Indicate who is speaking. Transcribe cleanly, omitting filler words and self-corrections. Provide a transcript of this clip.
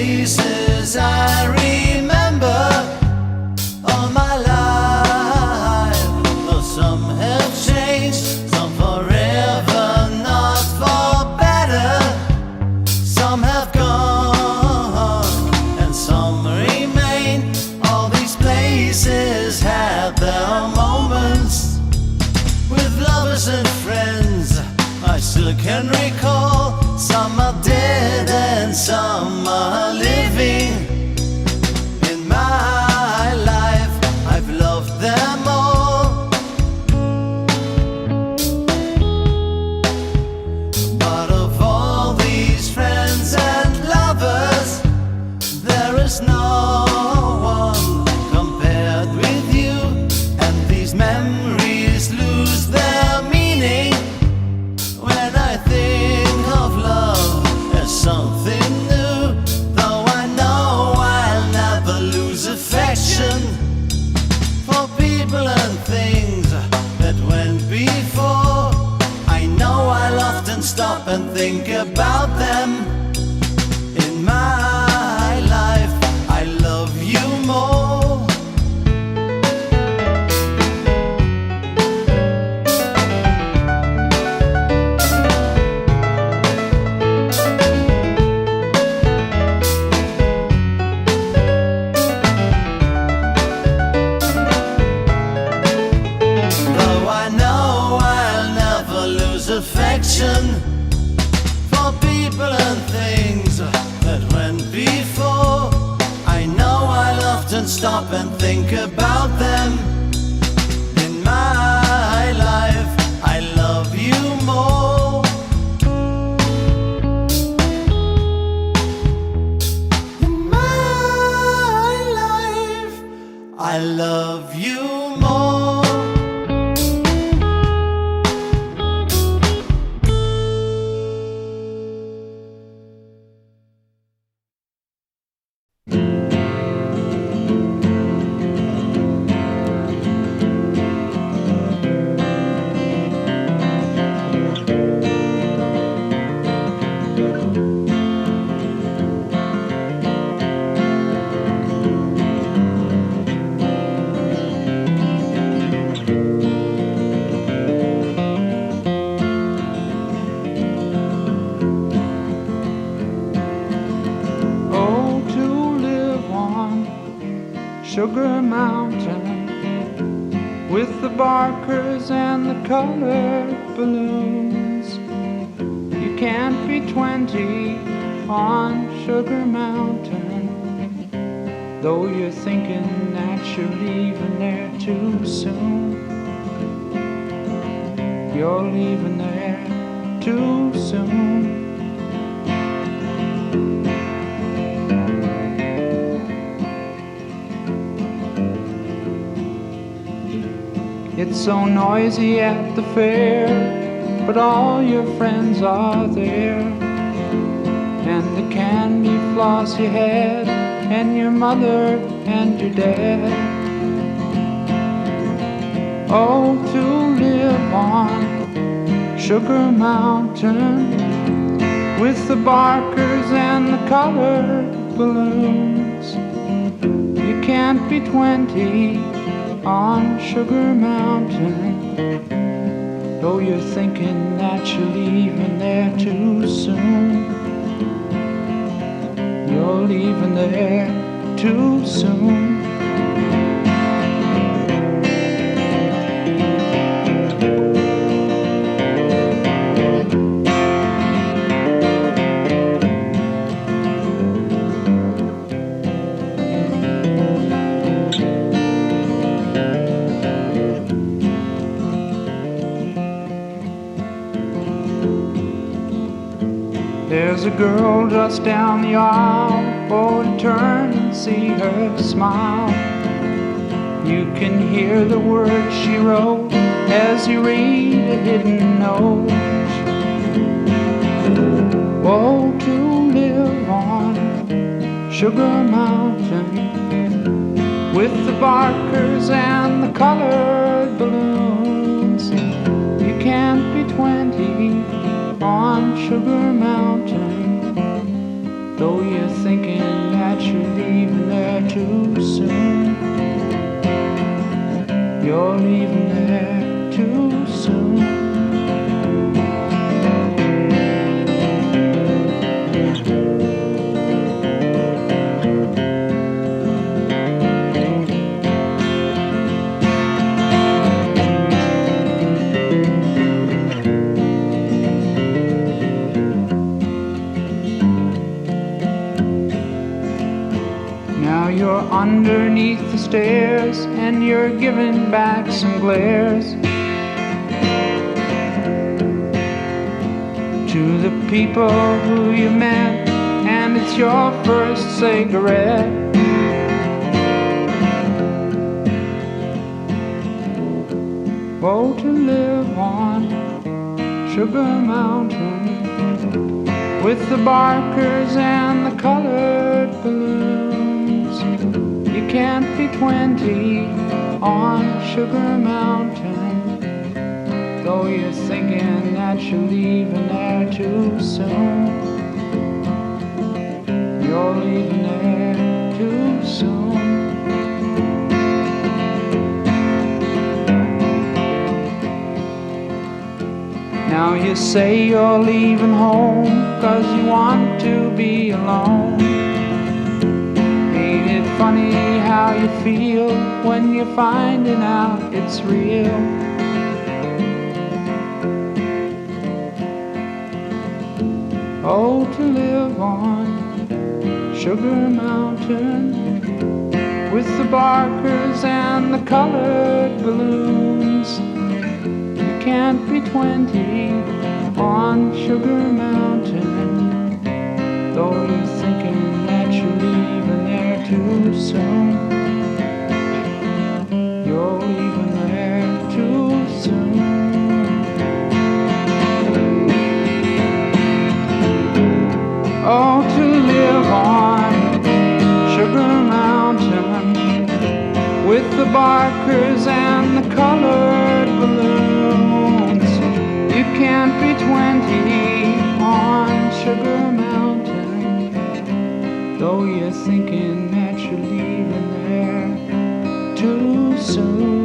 Speaker 1: faces I remember all my life. Though some have changed, some forever, not for better. Some have gone and some remain. All these places had their moments with lovers and friends I still can recall. Some are dead and some are living. In my life I've loved them all, but of all these friends and lovers, there is no one compared with you. And these memories lose their meaning when I think of love as something new. Though I know I'll never lose affection for people and things that went before. I know I'll often stop and think about them. In my life I love you more. Affection for people and things that went before. I know I'll often stop and think about them. In my life I love you more. In my life I love you more.
Speaker 2: Sugar Mountain with the barkers and the colored balloons. You can't be 20 on Sugar Mountain, though you're thinking that you're leaving there too soon. You're leaving there too soon. It's so noisy at the fair, but all your friends are there. And the candy floss you had, and your mother and your dad. Oh, to live on Sugar Mountain with the barkers and the colored balloons. You can't be 20 on Sugar Mountain, though you're thinking that you're leaving there too soon. You're leaving there too soon. There's a girl just down the aisle, oh, to turn and see her smile. You can hear the words she wrote as you read a hidden note. Oh, to live on Sugar Mountain with the barkers and the colored balloons. You can't be 20 on Sugar Mountain, though you're thinking that you're leaving there too soon. You're leaving there too soon. Now you're underneath the stairs and you're giving back some glares to the people who you met, and it's your first cigarette. Oh, to live on Sugar Mountain with the barkers and the colored balloons. You can't be 20 on Sugar Mountain, though you're thinking that you're leaving there too soon. You're leaving there too soon. Now you say you're leaving home 'cause you want to be alone. Ain't it funny how you feel when you're finding out it's real? Oh, to live on Sugar Mountain with the barkers and the colored balloons. You can't be 20 on Sugar Mountain, though you're thinking that you're leaving there too soon. You're leaving there too soon. Oh, to live on Sugar Mountain with the barkers and the colored balloons. You can't be 20 on Sugar Mountain, though you're thinking that you're leaving there too soon.